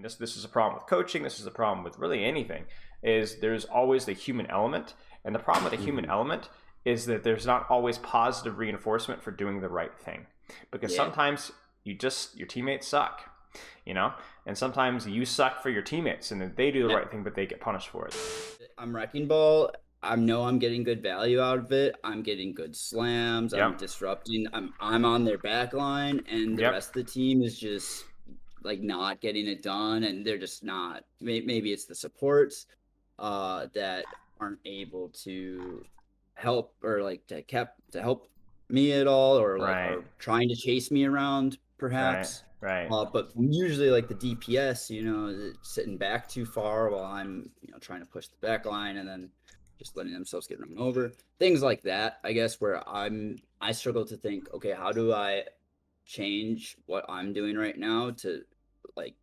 this is a problem with coaching. This is a problem with really anything. Is there's always the human element, and the problem with the human element is that there's not always positive reinforcement for doing the right thing, because sometimes your teammates suck, and sometimes you suck for your teammates, and then they do the right thing, but they get punished for it. I'm wrecking ball. I know I'm getting good value out of it. I'm getting good slams. I'm disrupting. I'm on their back line, and the rest of the team is just like not getting it done, and they're just not. Maybe it's the supports that aren't able to help, or like to help me at all, or like are trying to chase me around, perhaps. Right. But usually, like the DPS, is sitting back too far while I'm, trying to push the back line, and then just letting themselves get run over. Things like that, I guess, where I struggle to think, okay, how do I change what I'm doing right now to like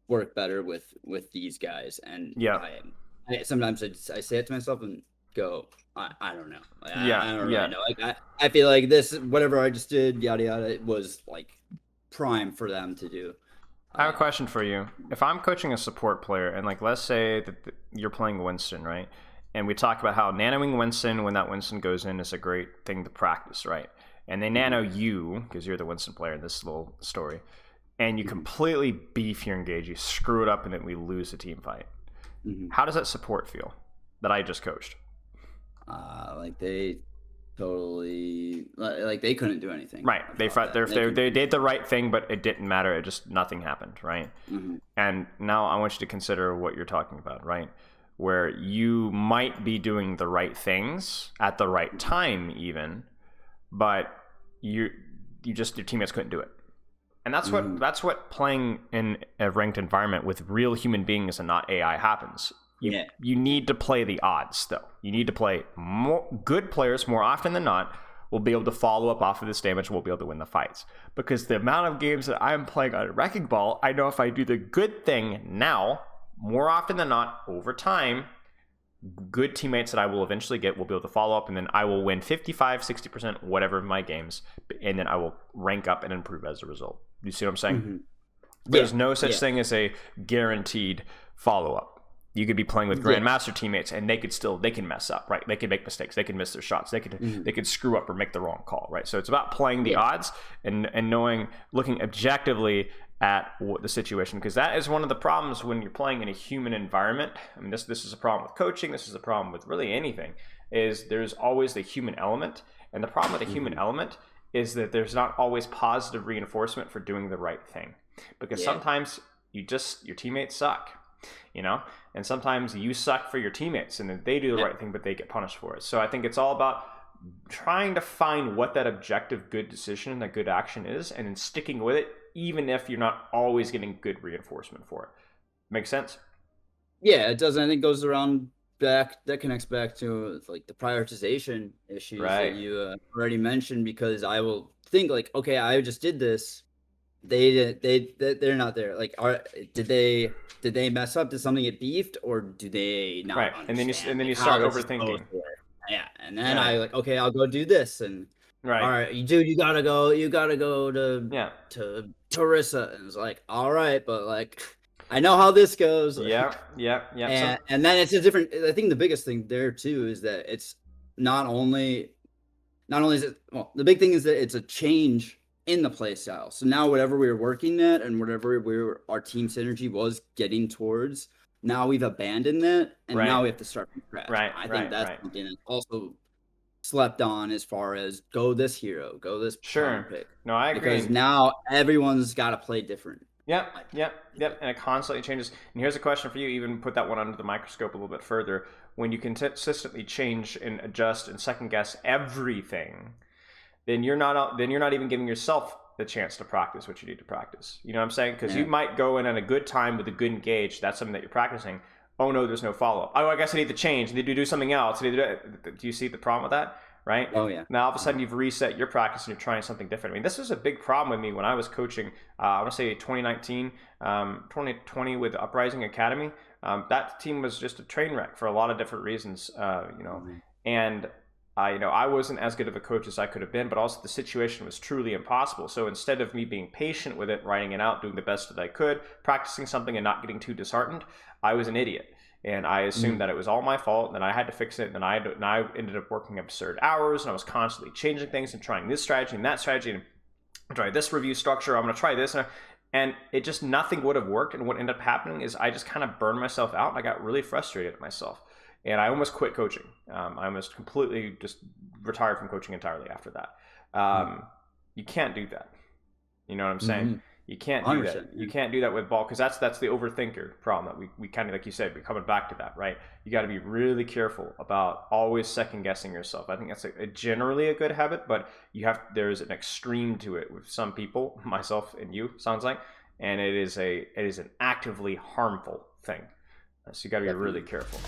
work better with these guys? And I sometimes I say it to myself and go, I don't know. I don't really know. Like I feel like this, whatever I just did, yada yada, it was like prime for them to do. I have a question for you. If I'm coaching a support player, and like let's say that you're playing Winston, right? And we talk about how nanoing Winston when that Winston goes in is a great thing to practice, right? And they nano you, because you're the Winston player in this little story, and you completely beef your engage, you screw it up, and then we lose the team fight. How does that support feel that I just coached? Like they totally, like they couldn't do anything. They did the right thing, but it didn't matter. It just, nothing happened, right? And now I want you to consider what you're talking about, right? Where you might be doing the right things at the right time even, but your teammates couldn't do it. And that's what playing in a ranked environment with real human beings and not AI happens. You need to play the odds, though. You need to play more good players more often than not will be able to follow up off of this damage, will be able to win the fights. Because the amount of games that I'm playing on Wrecking Ball, I know if I do the good thing now, more often than not, over time, good teammates that I will eventually get will be able to follow up, and then I will win 55, 60%, whatever of my games, and then I will rank up and improve as a result. You see what I'm saying? There's no such thing as a guaranteed follow-up. You could be playing with grandmaster teammates, and they can mess up, right? They can make mistakes. They can miss their shots. They could screw up or make the wrong call, right? So it's about playing the odds and knowing, looking objectively at the situation, because that is one of the problems when you're playing in a human environment. I mean, this is a problem with coaching. This is a problem with really anything. Is there's always the human element, and the problem with the human element is that there's not always positive reinforcement for doing the right thing, because sometimes your teammates suck. And sometimes you suck for your teammates, and then they do the right thing, but they get punished for it. So I think it's all about trying to find what that objective good decision, that good action is, and then sticking with it, even if you're not always getting good reinforcement for it. Make sense? Yeah, it does. I think goes around that connects back to like the prioritization issues that you already mentioned, because I will think like, okay, I just did this. They're not there. Like, did they mess up? Did something get beefed, or do they not? Right, and then you start overthinking. Yeah, and then I like, okay, I'll go do this, and all right, dude, you gotta go to Teresa, and it's like, all right, but like, I know how this goes. Yeah. And then it's a different. I think the biggest thing there too is that it's not only is it, well, the big thing is that it's a change in the play style. So now whatever we were working at and whatever our team synergy was getting towards, now we've abandoned that, and now we have to start from scratch. I think that's something that's also slept on, as far as go this hero, go this pick. No, I agree. Because now everyone's got to play different. Yep. And it constantly changes. And here's a question for you, even put that one under the microscope a little bit further. When you consistently change and adjust and second guess everything, then you're not even giving yourself the chance to practice what you need to practice. You know what I'm saying? Because you might go in on a good time with a good engage. That's something that you're practicing. Oh no, there's no follow-up. Oh, I guess I need to change. I need to do something else. Do you see the problem with that? Right? Oh yeah. Now all of a sudden you've reset your practice and you're trying something different. I mean, this was a big problem with me when I was coaching. I want to say 2019, 2020 with Uprising Academy. That team was just a train wreck for a lot of different reasons. And I wasn't as good of a coach as I could have been, but also the situation was truly impossible. So instead of me being patient with it, writing it out, doing the best that I could, practicing something and not getting too disheartened, I was an idiot. And I assumed that it was all my fault, and I had to fix it. And I ended up working absurd hours, and I was constantly changing things and trying this strategy and that strategy, and I tried this review structure. I'm going to try this, and it just nothing would have worked. And what ended up happening is I just kind of burned myself out, and I got really frustrated at myself. And I almost quit coaching. I almost completely just retired from coaching entirely after that. You can't do that. You know what I'm saying? You can't do that. You can't do that with ball, because that's the overthinker problem that we kind of, like you said, we're coming back to that, right? You got to be really careful about always second guessing yourself. I think that's generally a good habit, but there's an extreme to it with some people, myself and you, sounds like, and it is an actively harmful thing. So you got to be really careful.